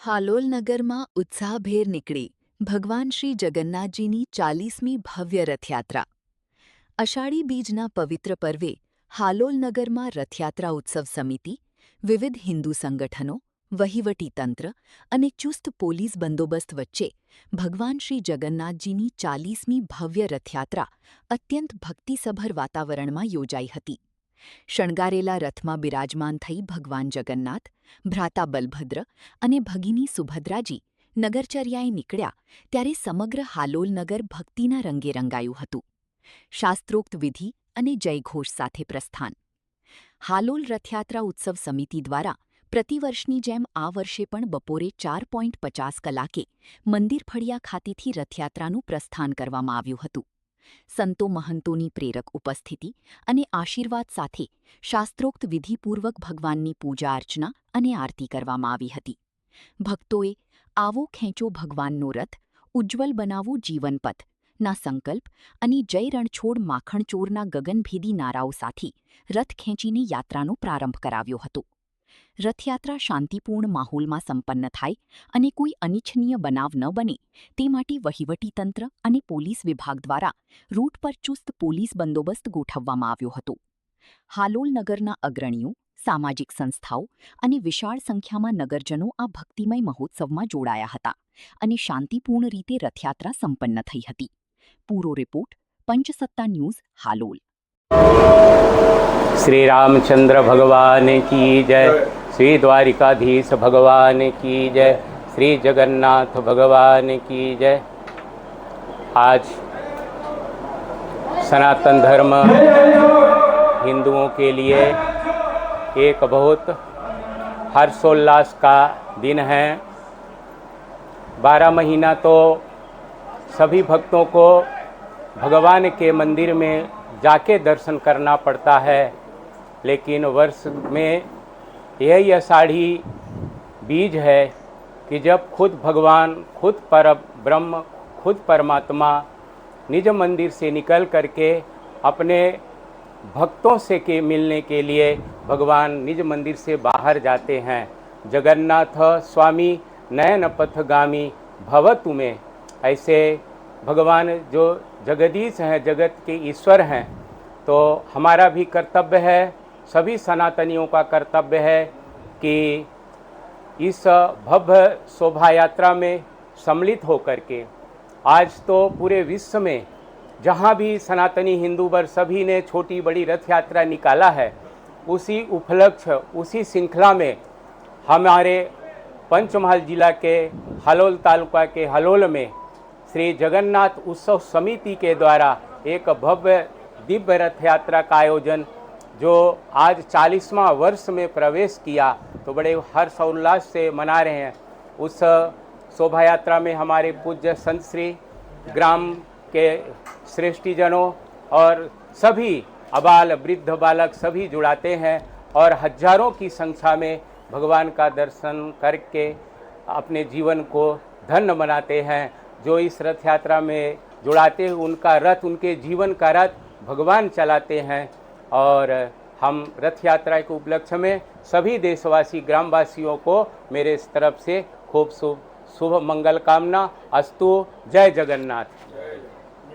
હાલોલ નગરમાં ઉત્સાહભેર નીકળી ભગવાન શ્રી જગન્નાથજીની 40મી ભવ્ય રથયાત્રા. અષાઢી બીજના પવિત્ર પર્વે હાલોલ નગરમાં રથયાત્રા ઉત્સવ સમિતિ, વિવિધ હિન્દુ સંગઠનો, વહીવટીતંત્ર અને ચુસ્ત પોલીસ બંદોબસ્ત વચ્ચે ભગવાન શ્રી જગન્નાથજીની 40મી ભવ્ય રથયાત્રા અત્યંત ભક્તિસભર વાતાવરણમાં યોજાઈ હતી. શણગારેલા રથમાં બિરાજમાન થઈ ભગવાન જગન્નાથ, ભ્રાતા બલભદ્ર અને ભગિની સુભદ્રાજી નગરચર્યાએ નીકળ્યા ત્યારે સમગ્ર હાલોલ નગર ભક્તિના રંગે રંગાયું હતું. શાસ્ત્રોક્ત વિધિ અને જયઘોષ સાથે પ્રસ્થાન. હાલોલ રથયાત્રા ઉત્સવ સમિતિ દ્વારા પ્રતિવર્ષની જેમ આ વર્ષે પણ બપોરે 4:50 કલાકે મંદિર ફળિયા ખાતેથી રથયાત્રાનું પ્રસ્થાન કરવામાં આવ્યું હતું. સંતો મહંતોની પ્રેરક ઉપસ્થિતિ અને આશીર્વાદ સાથે શાસ્ત્રોક્ત વિધિપૂર્વક ભગવાનની પૂજા અર્ચના અને આરતી કરવામાં આવી હતી. ભક્તોએ આવો ખેંચો ભગવાનનો રથ, ઉજ્જવલ બનાવો જીવનપથ ના સંકલ્પ અને જય રણછોડ માખણચોરના ગગનભેદી નારાઓ સાથે રથ ખેંચીને યાત્રાનો પ્રારંભ કરાવ્યો હતો. રથયાત્રા શાંતિપૂર્ણ માહોલમાં સંપન્ન થાય અને કોઈ અનિચ્છનીય બનાવ ન બને તે માટે વહીવટીતંત્ર અને પોલીસ વિભાગ દ્વારા રૂટ પર ચુસ્ત પોલીસ બંદોબસ્ત ગોઠવવામાં આવ્યો હતો. હાલોલ નગરના અગ્રણીઓ, સામાજિક સંસ્થાઓ અને વિશાળ સંખ્યામાં નગરજનો આ ભક્તિમય મહોત્સવમાં જોડાયા હતા અને શાંતિપૂર્ણ રીતે રથયાત્રા સંપન્ન થઈ હતી. પૂરો રિપોર્ટ પંચસત્તા ન્યૂઝ, હાલોલ. श्री रामचंद्र भगवान की जय, श्री द्वारिकाधीश भगवान की जय, श्री जगन्नाथ भगवान की जय। आज सनातन धर्म हिंदुओं के लिए एक बहुत हर्षोल्लास का दिन है। 12 महीना तो सभी भक्तों को भगवान के मंदिर में जाके दर्शन करना पड़ता है, लेकिन वर्ष में यही आषाढ़ी बीज है कि जब खुद भगवान, खुद पर ब्रह्म, खुद परमात्मा निज मंदिर से निकल करके अपने भक्तों से के मिलने के लिए भगवान निज मंदिर से बाहर जाते हैं। जगन्नाथ स्वामी नयन पथगामी भवतु में, ऐसे भगवान जो जगदीश हैं, जगत के ईश्वर हैं, तो हमारा भी कर्तव्य है, सभी सनातनियों का कर्तव्य है कि इस भव्य शोभा यात्रा में सम्मिलित होकर के आज तो पूरे विश्व में जहाँ भी सनातनी हिंदू वर्ग सभी ने छोटी बड़ी रथ यात्रा निकाला है, उसी उपलक्ष्य, उसी श्रृंखला में हमारे पंचमहल जिला के हालोल तालुका के हालोल में श्री जगन्नाथ उत्सव समिति के द्वारा एक भव्य दिव्य रथ यात्रा का आयोजन जो आज 40वां वर्ष में प्रवेश किया, तो बड़े हर्ष और उल्लास से मना रहे हैं। उस शोभा यात्रा में हमारे पूज्य संत श्री ग्राम के श्रेष्ठीजनों और सभी अबाल वृद्ध बालक सभी जुड़ाते हैं और हजारों की संख्या में भगवान का दर्शन करके अपने जीवन को धन्य बनाते हैं। जो इस रथ यात्रा में जुड़ाते हैं उनका रथ, उनके जीवन का रथ भगवान चलाते हैं। और हम रथ यात्रा के उपलक्ष्य में सभी देशवासी ग्रामवासियों को मेरे तरफ से खूब शुभ मंगल कामना अस्तु। जय जगन्नाथ।